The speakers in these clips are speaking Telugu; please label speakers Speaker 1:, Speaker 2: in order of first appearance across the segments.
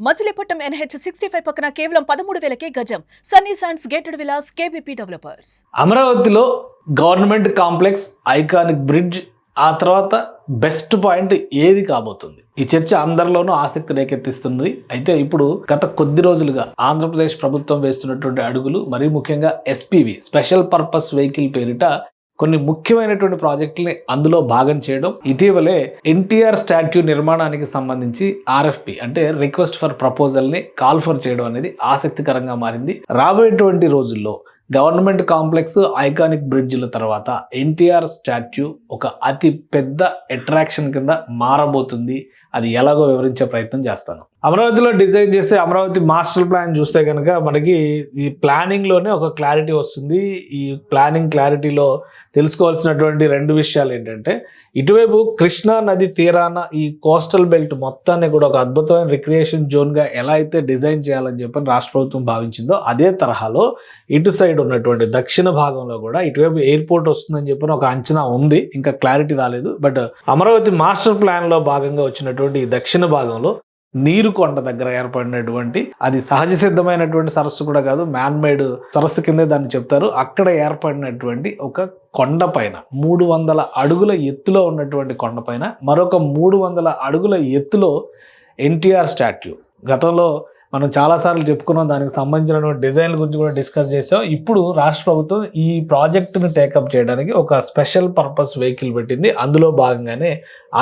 Speaker 1: మచిలీపట్నం NH65 పక్కన కేవలం 13,000కే గజం. Sunny sands gated Vilas KBP developers.
Speaker 2: అమరావతిలో గవర్నమెంట్ కాంప్లెక్స్, ఐకానిక్ బ్రిడ్జ్, ఆ తర్వాత బెస్ట్ పాయింట్ ఏది కాబోతుంది? ఈ చర్చ అందరిలోనూ ఆసక్తి రేకెత్తిస్తుంది. అయితే ఇప్పుడు గత కొద్ది రోజులుగా ఆంధ్రప్రదేశ్ ప్రభుత్వం వేస్తున్నటువంటి అడుగులు, మరీ ముఖ్యంగా SPV స్పెషల్ పర్పస్ వెహికల్ పేరిట కొన్ని ముఖ్యమైనటువంటి ప్రాజెక్టుల్ని అందులో భాగం చేయడం, ఇటీవలే NTR స్టాట్యూ నిర్మాణానికి సంబంధించి RFP అంటే రిక్వెస్ట్ ఫర్ ప్రపోజల్ని కాల్ఫర్ చేయడం అనేది ఆసక్తికరంగా మారింది. రాబోయేటువంటి రోజుల్లో గవర్నమెంట్ కాంప్లెక్స్, ఐకానిక్ బ్రిడ్జ్ల తర్వాత NTR స్టాట్యూ ఒక అతి పెద్ద అట్రాక్షన్ కింద మారబోతుంది. అది ఎలాగో వివరించే ప్రయత్నం చేస్తాను. అమరావతిలో డిజైన్ చేసే అమరావతి మాస్టర్ ప్లాన్ చూస్తే కనుక మనకి ఈ ప్లానింగ్లోనే ఒక క్లారిటీ వస్తుంది. ఈ ప్లానింగ్ క్లారిటీలో తెలుసుకోవాల్సినటువంటి రెండు విషయాలు ఏంటంటే, ఇటువైపు కృష్ణా నది తీరాన ఈ కోస్టల్ బెల్ట్ మొత్తాన్ని కూడా ఒక అద్భుతమైన రిక్రియేషన్ జోన్గా ఎలా అయితే డిజైన్ చేయాలని చెప్పని రాష్ట్ర ప్రభుత్వం భావించిందో, అదే తరహాలో ఇటు సైడ్ ఉన్నటువంటి దక్షిణ భాగంలో కూడా ఇటువైపు ఎయిర్పోర్ట్ వస్తుందని చెప్పని ఒక అంచనా ఉంది. ఇంకా క్లారిటీ రాలేదు. బట్ అమరావతి మాస్టర్ ప్లాన్లో భాగంగా వచ్చినటువంటి ఈ దక్షిణ భాగంలో నీరుకొండ దగ్గర ఏర్పడినటువంటి, అది సహజ సిద్ధమైనటువంటి సరస్సు కూడా కాదు, మ్యాన్ మేడ్ సరస్సు కిందే దాన్ని చెప్తారు. అక్కడ ఏర్పడినటువంటి ఒక కొండ పైన 300 అడుగుల ఎత్తులో ఉన్నటువంటి కొండపైన మరొక 300 అడుగుల ఎత్తులో NTR స్టాట్యూ. గతంలో మనం చాలాసార్లు చెప్పుకున్నాం, దానికి సంబంధించినటువంటి డిజైన్ల గురించి కూడా డిస్కస్ చేసాం. ఇప్పుడు రాష్ట్ర ప్రభుత్వం ఈ ప్రాజెక్టును టేకప్ చేయడానికి ఒక స్పెషల్ పర్పస్ వెహికల్ పెట్టింది. అందులో భాగంగానే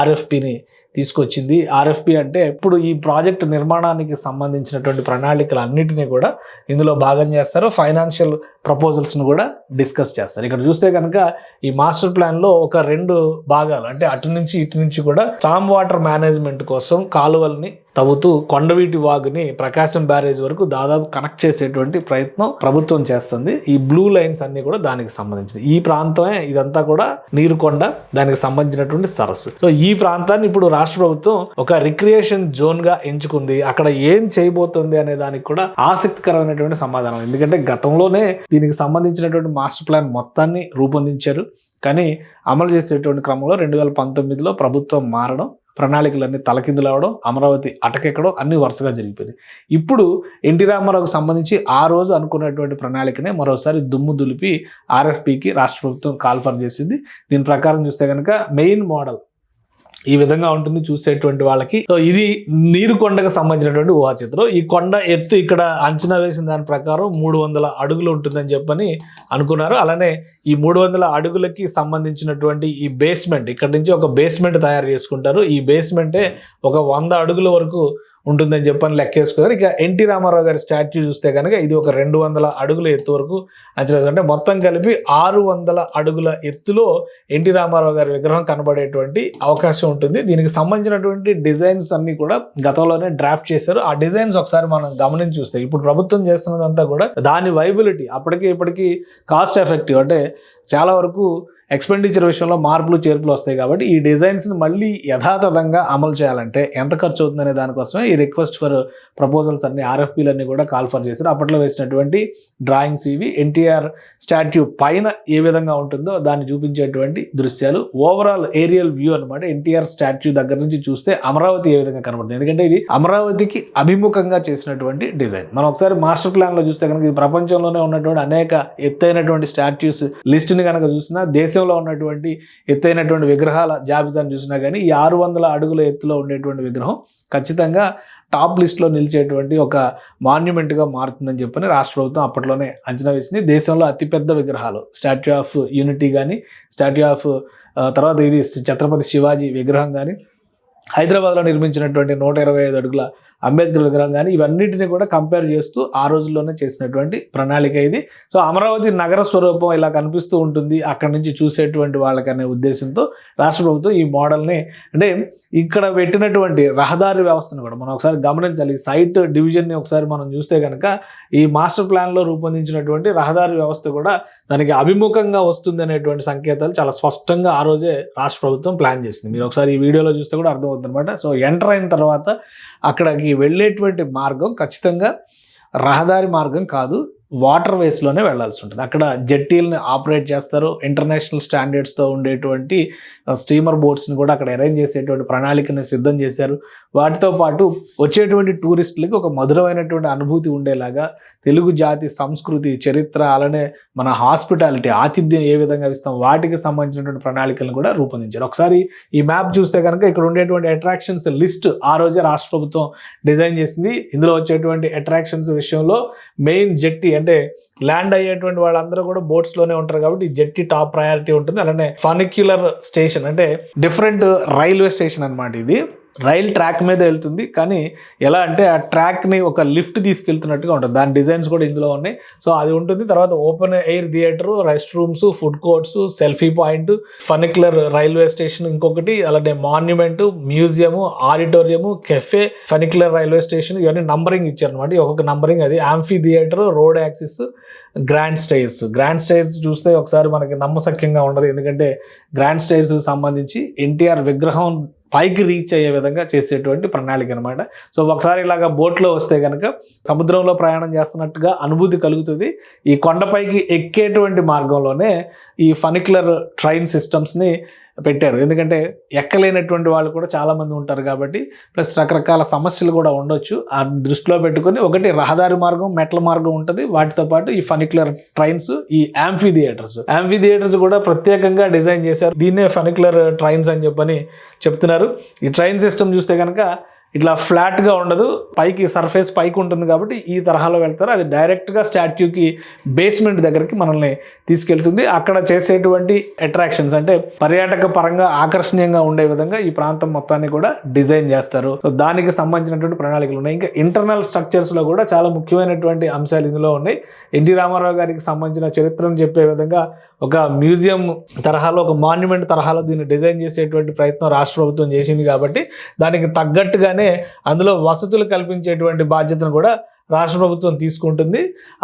Speaker 2: RFPని తీసుకొచ్చింది. RFP అంటే ఇప్పుడు ఈ ప్రాజెక్టు నిర్మాణానికి సంబంధించినటువంటి ప్రణాళికలు అన్నిటినీ కూడా ఇందులో భాగం చేస్తారు. ఫైనాన్షియల్ ప్రపోజల్స్ను కూడా డిస్కస్ చేస్తారు. ఇక్కడ చూస్తే కనుక ఈ మాస్టర్ ప్లాన్లో ఒక 2 భాగాలు, అంటే అటు నుంచి ఇటు నుంచి కూడా స్టామ్ వాటర్ మేనేజ్మెంట్ కోసం కాలువల్ని తవ్వుతూ కొండవీటి వాగుని ప్రకాశం బ్యారేజ్ వరకు దాదాపు కనెక్ట్ చేసేటువంటి ప్రయత్నం ప్రభుత్వం చేస్తుంది. ఈ బ్లూ లైన్స్ అన్ని కూడా దానికి సంబంధించినవి. ఈ ప్రాంతమే ఇదంతా కూడా నీరుకొండ, దానికి సంబంధించినటువంటి సరస్సు. సో ఈ ప్రాంతాన్ని ఇప్పుడు రాష్ట్ర ప్రభుత్వం ఒక రిక్రియేషన్ జోన్ గా ఎంచుకుంది. అక్కడ ఏం చేయబోతుంది అనే దానికి కూడా ఆసక్తికరమైనటువంటి సమాధానం. ఎందుకంటే గతంలోనే దీనికి సంబంధించినటువంటి మాస్టర్ ప్లాన్ మొత్తాన్ని రూపొందించారు. కానీ అమలు చేసేటువంటి క్రమంలో 2019లో ప్రభుత్వం మారడం, ప్రణాళికలన్నీ తలకిందులవడం, అమరావతి అటకెక్కడం అన్ని వరుసగా జరిగిపోయింది. ఇప్పుడు ఎన్టీ రామారావుకు సంబంధించి ఆ రోజు అనుకున్నటువంటి ప్రణాళికనే మరోసారి దుమ్ము దులిపి RFPకి రాష్ట్ర ప్రభుత్వం కాల్ఫర్ చేసింది. దీని ప్రకారం చూస్తే కనుక మెయిన్ మోడల్ ఈ విధంగా ఉంటుంది చూసేటువంటి వాళ్ళకి. సో ఇది నీరుకొండకు సంబంధించినటువంటి ఊహాచిత్రం. ఈ కొండ ఎత్తు ఇక్కడ అంచనా వేసిన దాని ప్రకారం 300 అడుగులు ఉంటుందని చెప్పని అనుకున్నారు. అలానే ఈ 300 అడుగులకి సంబంధించినటువంటి ఈ బేస్మెంట్, ఇక్కడ నుంచి ఒక బేస్మెంట్ తయారు చేసుకుంటారు. ఈ బేస్మెంటే ఒక 100 అడుగుల వరకు ఉంటుందని చెప్పని లెక్కేసుకున్నారు. ఇక ఎన్టీ రామారావు గారి స్టాట్యూ చూస్తే కనుక ఇది ఒక 200 అడుగుల ఎత్తు వరకు అంచనా, అంటే మొత్తం కలిపి 600 అడుగుల ఎత్తులో ఎన్టీ రామారావు గారి విగ్రహం కనబడేటువంటి అవకాశం ఉంటుంది. దీనికి సంబంధించినటువంటి డిజైన్స్ అన్ని కూడా గతంలోనే డ్రాఫ్ట్ చేశారు. ఆ డిజైన్స్ ఒకసారి మనం గమనించి చూస్తే ఇప్పుడు ప్రభుత్వం చేస్తున్నదంతా కూడా దాని వైబిలిటీ అప్పటికి ఇప్పటికీ కాస్ట్ ఎఫెక్టివ్, అంటే చాలా వరకు ఎక్స్పెండిచర్ విషయంలో మార్పులు చేర్పులు వస్తాయి. కాబట్టి ఈ డిజైన్స్ని మళ్ళీ యథాతథంగా అమలు చేయాలంటే ఎంత ఖర్చు అవుతుందనే దానికోసమే ఈ రిక్వెస్ట్ ఫర్ ప్రపోజల్స్ అన్ని, RFPలన్నీ కూడా కాల్ఫర్ చేశారు. అప్పట్లో వేసినటువంటి డ్రాయింగ్స్ ఇవి. NTR స్టాట్యూ పైన ఏ విధంగా ఉంటుందో దాన్ని చూపించేటువంటి దృశ్యాలు. ఓవరాల్ ఏరియల్ వ్యూ అనమాట. NTR స్టాట్యూ దగ్గర నుంచి చూస్తే అమరావతి ఏ విధంగా కనబడుతుంది, ఎందుకంటే ఇది అమరావతికి అభిముఖంగా చేసినటువంటి డిజైన్. మనం ఒకసారి మాస్టర్ ప్లాన్లో చూస్తే కనుక ఇది ప్రపంచంలోనే ఉన్నటువంటి అనేక ఎత్తైనటువంటి స్టాట్యూస్ లిస్టుని కనుక చూసినా, దేశంలో ఉన్నటువంటి ఎత్తైనటువంటి విగ్రహాల జాబితాను చూసినా కానీ ఈ 600 అడుగుల ఎత్తులో ఉండేటువంటి విగ్రహం ఖచ్చితంగా టాప్ లిస్ట్లో నిలిచేటువంటి ఒక మాన్యుమెంట్గా మారుతుందని చెప్పని రాష్ట్ర ప్రభుత్వం అప్పట్లోనే అంచనా వేసింది. దేశంలో అతిపెద్ద విగ్రహాలు స్టాట్యూ ఆఫ్ యూనిటీ కానీ, స్టాట్యూ ఆఫ్ తర్వాత ఇది ఛత్రపతి శివాజీ విగ్రహం కానీ, హైదరాబాద్లో నిర్మించినటువంటి 125 అడుగుల అంబేద్కర్ విగ్రహం కానీ, ఇవన్నిటిని కూడా కంపేర్ చేస్తూ ఆ రోజుల్లోనే చేసినటువంటి ప్రణాళిక ఇది. సో అమరావతి నగర స్వరూపం ఇలా కనిపిస్తూ ఉంటుంది అక్కడి నుంచి చూసేటువంటి వాళ్ళకనే ఉద్దేశంతో రాష్ట్ర ప్రభుత్వం ఈ మోడల్ని, అంటే ఇక్కడ పెట్టినటువంటి రహదారి వ్యవస్థను కూడా మనం ఒకసారి గమనించాలి. సైట్ డివిజన్ని ఒకసారి మనం చూస్తే కనుక ఈ మాస్టర్ ప్లాన్లో రూపొందించినటువంటి రహదారి వ్యవస్థ కూడా దానికి అభిముఖంగా వస్తుంది అనేటువంటి సంకేతాలు చాలా స్పష్టంగా ఆ రోజే రాష్ట్ర ప్రభుత్వం ప్లాన్ చేసింది. మీరు ఒకసారి ఈ వీడియోలో చూస్తే కూడా అర్థమవుతుంది అనమాట. సో ఎంటర్ అయిన తర్వాత అక్కడికి వెళ్ళేటువంటి మార్గం ఖచ్చితంగా రహదారి మార్గం కాదు, వాటర్ వేస్లోనే వెళ్లాల్సి ఉంటుంది. అక్కడ జెట్టీలను ఆపరేట్ చేస్తారు. ఇంటర్నేషనల్ స్టాండర్డ్స్తో ఉండేటువంటి స్టీమర్ బోట్స్ని కూడా అక్కడ అరేంజ్ చేసేటువంటి ప్రణాళికని సిద్ధం చేశారు. వాటితో పాటు వచ్చేటువంటి టూరిస్టులకి ఒక మధురమైనటువంటి అనుభూతి ఉండేలాగా తెలుగు జాతి సంస్కృతి, చరిత్ర, అలానే మన హాస్పిటాలిటీ, ఆతిథ్యం ఏ విధంగా ఇస్తాం వాటికి సంబంధించినటువంటి ప్రణాళికలను కూడా రూపొందించారు. ఒకసారి ఈ మ్యాప్ చూస్తే కనుక ఇక్కడ ఉండేటువంటి అట్రాక్షన్స్ లిస్ట్ ఆ రోజే రాష్ట్ర ప్రభుత్వం డిజైన్ చేసింది. ఇందులో వచ్చేటువంటి అట్రాక్షన్స్ విషయంలో మెయిన్ జెట్టి అంటే ల్యాండ్ అయ్యేటువంటి వాళ్ళందరూ కూడా బోట్స్లోనే ఉంటారు కాబట్టి ఈ జెట్టి టాప్ ప్రయారిటీ ఉంటుంది. అలానే ఫనిక్యులర్ స్టేషన్ అంటే డిఫరెంట్ రైల్వే స్టేషన్ అన్నమాట. ఇది రైల్ ట్రాక్ మీద వెళ్తుంది, కానీ ఎలా అంటే ఆ ట్రాక్ని ఒక లిఫ్ట్ తీసుకెళ్తున్నట్టుగా ఉంటుంది. దాని డిజైన్స్ కూడా ఇందులో ఉన్నాయి. సో అది ఉంటుంది. తర్వాత open air theatre, rest rooms, food courts, selfie point, funicular railway station ఇంకొకటి, అలానే monument, museum, auditorium, cafe, funicular railway station, ఇవన్నీ నంబరింగ్ ఇచ్చారనమాట. ఒక్కొక్క నంబరింగ్ అది. Amphitheatre, road axis, grand stairs చూస్తే ఒకసారి మనకి నమ్మశక్యంగా ఉండదు. ఎందుకంటే గ్రాండ్ స్టైర్స్ సంబంధించి ఎన్టీఆర్ విగ్రహం పైకి రీచ్ అయ్యే విధంగా చేసేటువంటి ప్రణాళిక అనమాట. సో ఒకసారి ఇలాగా బోట్లో వస్తే కనుక సముద్రంలో ప్రయాణం చేస్తున్నట్టుగా అనుభూతి కలుగుతుంది. ఈ కొండపైకి ఎక్కేటువంటి మార్గంలోనే ఈ ఫనిక్యులర్ ట్రైన్ సిస్టమ్స్ని పెట్టారు. ఎందుకంటే ఎక్కలేనటువంటి వాళ్ళు కూడా చాలామంది ఉంటారు కాబట్టి, ప్లస్ రకరకాల సమస్యలు కూడా ఉండొచ్చు. ఆ దృష్టిలో పెట్టుకొని ఒకటి రహదారి మార్గం, మెట్ల మార్గం ఉంటుంది. వాటితో పాటు ఈ ఫనిక్యులర్ ట్రైన్స్, ఈ యాంఫీ థియేటర్స్ కూడా ప్రత్యేకంగా డిజైన్ చేశారు. దీన్నే ఫనిక్యులర్ ట్రైన్స్ అని చెప్పని చెప్తున్నారు. ఈ ట్రైన్ సిస్టమ్ చూస్తే కనుక ఇట్లా ఫ్లాట్గా ఉండదు, పైకి సర్ఫేస్ పైకి ఉంటుంది కాబట్టి ఈ తరహాలో వెళ్తారు. అది డైరెక్ట్గా స్టాట్యూకి బేస్మెంట్ దగ్గరికి మనల్ని తీసుకెళ్తుంది. అక్కడ చేసేటువంటి అట్రాక్షన్స్ అంటే పర్యాటక పరంగా ఆకర్షణీయంగా ఉండే విధంగా ఈ ప్రాంతం మొత్తాన్ని కూడా డిజైన్ చేస్తారు. సో దానికి సంబంధించినటువంటి ప్రణాళికలు ఉన్నాయి. ఇంకా ఇంటర్నల్ స్ట్రక్చర్స్లో కూడా చాలా ముఖ్యమైనటువంటి అంశాలు ఇందులో ఉన్నాయి. ఎన్టీ రామారావు గారికి సంబంధించిన చరిత్రను చెప్పే విధంగా ఒక మ్యూజియం తరహాలో, ఒక మాన్యుమెంట్ తరహాలో దీన్ని డిజైన్ చేసేటువంటి ప్రయత్నం రాష్ట్ర ప్రభుత్వం చేసింది కాబట్టి దానికి తగ్గట్టుగానే అందులో వసతులు కల్పించేటువంటి బాధ్యతను కూడా రాష్ట్ర ప్రభుత్వం తీసుకుంటుంది.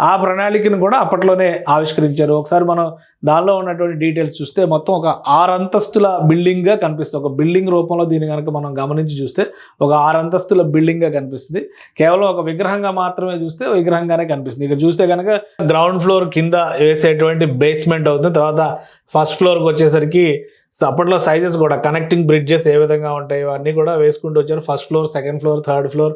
Speaker 2: ఆ ప్రణాళికను కూడా అప్పట్లోనే ఆవిష్కరించారు. ఒకసారి మనం దానిలో ఉన్నటువంటి డీటెయిల్స్ చూస్తే మొత్తం ఒక 6 అంతస్తుల బిల్డింగ్గా కనిపిస్తుంది. ఒక బిల్డింగ్ రూపంలో దీన్ని కనుక మనం గమనించి చూస్తే ఒక 6 అంతస్తుల బిల్డింగ్గా కనిపిస్తుంది. కేవలం ఒక విగ్రహంగా మాత్రమే చూస్తే విగ్రహంగానే కనిపిస్తుంది. ఇక్కడ చూస్తే కనుక గ్రౌండ్ ఫ్లోర్ కింద వేసేటువంటి బేస్మెంట్ అవుతుంది. తర్వాత ఫస్ట్ ఫ్లోర్కి వచ్చేసరికి అప్పట్లో సైజెస్ కూడా కనెక్టింగ్ బ్రిడ్జెస్ ఏ విధంగా ఉంటాయో అన్నీ కూడా వేసుకుంటూ వచ్చారు. First floor, second floor, third floor,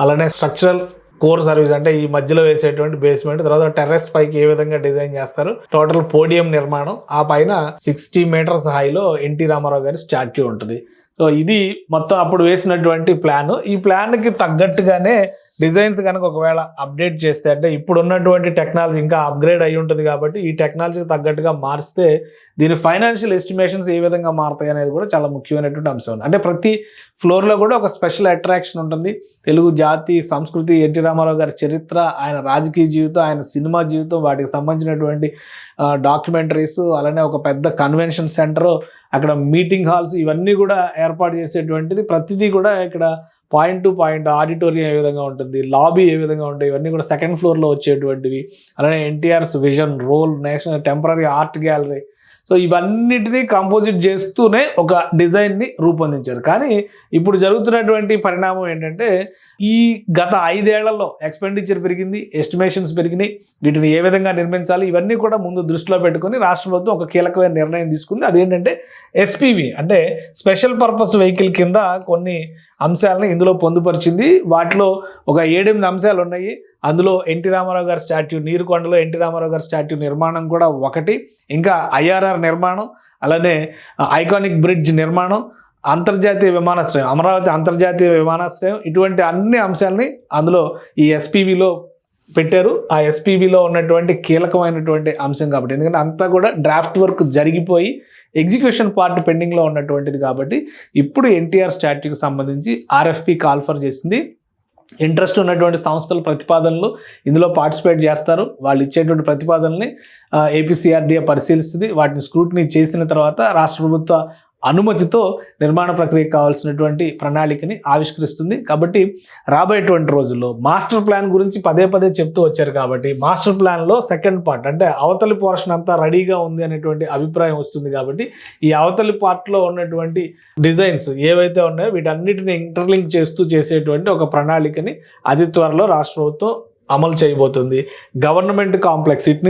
Speaker 2: అలానే స్ట్రక్చరల్ కోర్ సర్వీస్ అంటే ఈ మధ్యలో వేసేటువంటి బేస్మెంట్, తర్వాత టెర్రస్ పైకి ఏ విధంగా డిజైన్ చేస్తారు, టోటల్ పోడియం నిర్మాణం, ఆ పైన 60 మీటర్స్ హైలో ఎన్టీ రామారావు గారి స్టాట్యూ ఉంటుంది. సో ఇది మొత్తం అప్పుడు వేసినటువంటి ప్లాన్. ఈ ప్లాన్కి తగ్గట్టుగానే డిజైన్స్ కనుక ఒకవేళ అప్డేట్ చేస్తే, అంటే ఇప్పుడు ఉన్నటువంటి టెక్నాలజీ ఇంకా అప్గ్రేడ్ అయి ఉంటుంది కాబట్టి ఈ టెక్నాలజీకి తగ్గట్టుగా మారిస్తే దీని ఫైనాన్షియల్ ఎస్టిమేషన్స్ ఏ విధంగా మారుతాయి అనేది కూడా చాలా ముఖ్యమైనటువంటి అంశం. అంటే ప్రతి ఫ్లోర్లో కూడా ఒక స్పెషల్ అట్రాక్షన్ ఉంటుంది. తెలుగు జాతి సంస్కృతి, ఎన్టీ రామారావు గారి చరిత్ర, ఆయన రాజకీయ జీవితం, ఆయన సినిమా జీవితం, వాటికి సంబంధించినటువంటి డాక్యుమెంటరీస్, అలానే ఒక పెద్ద కన్వెన్షన్ సెంటర్, అక్కడ మీటింగ్ హాల్స్, ఇవన్నీ కూడా ఏర్పాటు చేసేటువంటిది. ప్రతిదీ కూడా ఇక్కడ పాయింట్ టు పాయింట్ ఆడిటోరియం ఏ విధంగా ఉంటుంది, లాబీ ఏ విధంగా ఉంటాయి, ఇవన్నీ కూడా సెకండ్ ఫ్లోర్లో వచ్చేటువంటివి. అలానే NTR's vision, role, national temporary art gallery, so ఇవన్నిటినీ కంపోజిట్ చేస్తూనే ఒక డిజైన్ని రూపొందించారు. కానీ ఇప్పుడు జరుగుతున్నటువంటి పరిణామం ఏంటంటే ఈ గత 5 ఏళ్లలో ఎక్స్పెండిచర్ పెరిగింది, ఎస్టిమేషన్స్ పెరిగినాయి, వీటిని ఏ విధంగా నిర్మించాలి ఇవన్నీ కూడా ముందు దృష్టిలో పెట్టుకొని రాష్ట్ర ప్రభుత్వం ఒక కీలకమైన నిర్ణయం తీసుకుంది. అదేంటంటే ఎస్పీవి అంటే స్పెషల్ పర్పస్ వెహికల్ కింద కొన్ని అంశాలను ఇందులో పొందుపరిచింది. వాటిలో ఒక 7-8 అంశాలు ఉన్నాయి. అందులో ఎన్టీ రామారావు గారి స్టాట్యూ, నీరుకొండలో ఎన్టీ రామారావు గారి స్టాట్యూ నిర్మాణం కూడా ఒకటి, ఇంకా ఐఆర్ఆర్ నిర్మాణం, అలానే ఐకానిక్ బ్రిడ్జ్ నిర్మాణం, అంతర్జాతీయ విమానాశ్రయం, అమరావతి అంతర్జాతీయ విమానాశ్రయం, ఇటువంటి అన్ని అంశాలని అందులో ఈ ఎస్పీవిలో పెట్టారు. ఆ ఎస్పీవిలో ఉన్నటువంటి కీలకమైనటువంటి అంశం కాబట్టి, ఎందుకంటే అంతా కూడా డ్రాఫ్ట్ వర్క్ జరిగిపోయి ఎగ్జిక్యూషన్ పార్ట్ పెండింగ్లో ఉన్నటువంటిది కాబట్టి ఇప్పుడు ఎన్టీఆర్ స్టాట్యూకి సంబంధించి ఆర్ఎఫ్పి కాల్ఫర్ చేసింది. ఇంట్రెస్ట్ ఉన్నటువంటి సంస్థల ప్రతిపాదనలు ఇందులో పార్టిసిపేట్ చేస్తారు. వాళ్ళు ఇచ్చేటువంటి ప్రతిపాదనల్ని ఏపీసీఆర్డీఏ పరిశీలిస్తుంది. వాటిని స్క్రూటినీ చేసిన తర్వాత రాష్ట్ర ప్రభుత్వ అనుమతితో నిర్మాణ ప్రక్రియకు కావాల్సినటువంటి ప్రణాళికని ఆవిష్కరిస్తుంది. కాబట్టి రాబోయేటువంటి రోజుల్లో మాస్టర్ ప్లాన్ గురించి పదే చెప్తూ వచ్చారు కాబట్టి మాస్టర్ ప్లాన్లో సెకండ్ పార్ట్ అంటే అవతలి పోర్షన్ అంతా రెడీగా ఉంది అనేటువంటి అభిప్రాయం వస్తుంది. కాబట్టి ఈ అవతలి పార్ట్లో ఉన్నటువంటి డిజైన్స్ ఏవైతే ఉన్నాయో వీటన్నిటిని ఇంటర్లింక్ చేస్తూ చేసేటువంటి ఒక ప్రణాళికని అతి త్వరలో రాష్ట్ర ప్రభుత్వం అమలు చేయబోతుంది. గవర్నమెంట్ కాంప్లెక్స్ ఇటు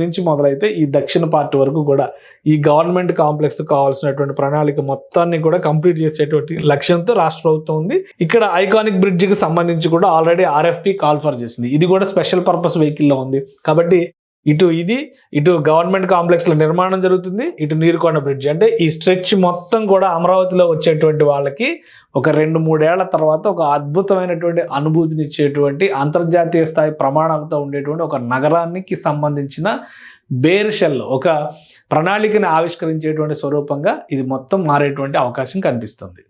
Speaker 2: నుంచి మొదలైతే ఈ దక్షిణ పార్ట్ వరకు కూడా ఈ గవర్నమెంట్ కాంప్లెక్స్ కావాల్సినటువంటి ప్రణాళిక మొత్తాన్ని కూడా కంప్లీట్ చేసేటువంటి లక్ష్యంతో రాష్ట్ర ప్రభుత్వం ఉంది. ఇక్కడ ఐకానిక్ బ్రిడ్జికి సంబంధించి కూడా ఆల్రెడీ RFP కాల్ ఫర్ చేసింది. ఇది కూడా స్పెషల్ పర్పస్ వెహికల్లో ఉంది కాబట్టి ఇటు గవర్నమెంట్ కాంప్లెక్స్ లో నిర్మాణం జరుగుతుంది, ఇటు నీరుకొండ బ్రిడ్జ్. అంటే ఈ స్ట్రెచ్ మొత్తం కూడా అమరావతిలో వచ్చేటువంటి వాళ్ళకి ఒక 2-3 ఏళ్ల తర్వాత ఒక అద్భుతమైనటువంటి అనుభూతిని ఇచ్చేటువంటి అంతర్జాతీయ స్థాయి ప్రమాణాలతో ఉండేటువంటి ఒక నగరానికి సంబంధించిన బేర్ షెల్, ఒక ప్రణాళికని ఆవిష్కరించేటువంటి స్వరూపంగా ఇది మొత్తం మారేటువంటి అవకాశం కనిపిస్తుంది.